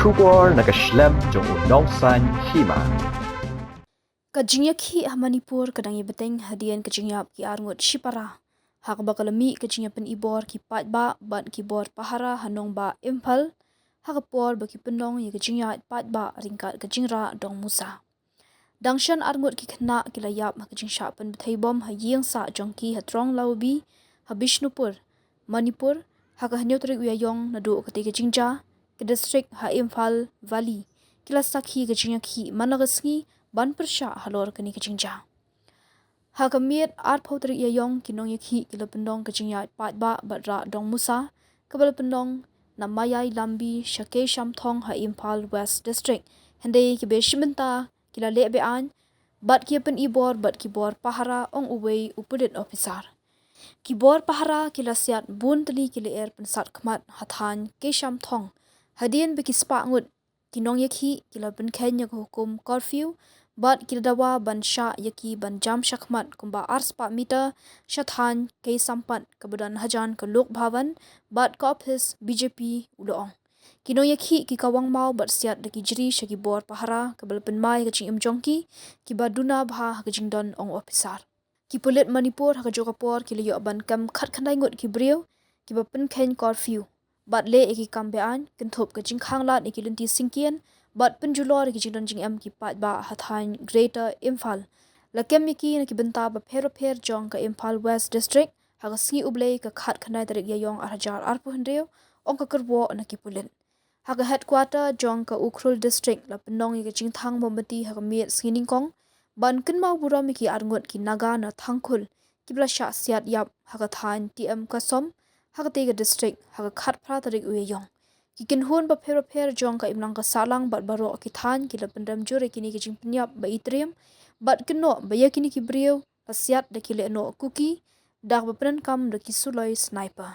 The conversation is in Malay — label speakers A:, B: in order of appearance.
A: Shubor nakaslem jong unongsan Hima.
B: Nongïakhih Manipur kadang beteng hadian kejingyap ki Ngut Shipara. Hak bakalami kejingya pen ibor ki patba ban ki bor Pahara hanong ba impal. Hak por baki pendong ye kejingya patba ringkat kejingra dong Musa. Dangshan Ngut ki kena kilayap kejingya pen bethai bom hayeng sa jongki hatrong laubi habishnupur Manipur hak hanyotrik uyayong nadu keti kejingja ke distrik ha Imphal Valley kilasakhi Nongïakhih managasngi ban persha halor keni kejingja. Hakamir art potri yayong Nongïakhih kila pendong kejingya patba badra dong Musa kebal pendong namayai lambi shake shamthong ha Imphal West District hende ki beshimenta kila lebean bat ki pen ibor bat ki bor Pahara ong uwei upudit officer. Kibor Pahara kila siat bun teli kila pensat kemat hathan ke shamthong hadian beki spa Ngut Nongïakhih kila pen kenya hukum curfew bat kila dawa ban Shah yaki ban jam shakmat kumba arspa meter shathan ke sampat kebadan hajan ke lok bhavan bat ke office BJP uloong. Nongïakhih ki kawang mau bat siat deki jeri shaki bor Pahara kebal penmai kecing imjongki ki baduna bha kejingdon ong officer. Ki polit Manipur haka jokapor ki liyo ban kam khat khandai Ngut ki brio ki bapen ken curfew bat le eki kambean kenthop kejing khanglat eki lenti singkian bat penjulor ki jingdon jing am ki pat ba hathan Greater Imphal lakem ki na ki benta ba pher jong ka Imphal West District haka singi ublei ka khat khandai tarik yayong arhajar arpu hendreu ong ka kerwo na ki polit haka headquarter jong ka Ukhrul District la penong ki jing thang mombati haka miet skining kong ban kenmau buram ki Ngut ki naga na thangkhul ki bla sha siat yap haka than TM kasom haka tega district haka khat phra tarik uyayong ki kinhun ba pher jong ka imlang ka salang bat baro ki than ki la pendam jure kini ki jing penyap ba itriam bat keno ba yakini ki brio pasiat da ki le no kuki dak ba pren kam da ki suloi sniper.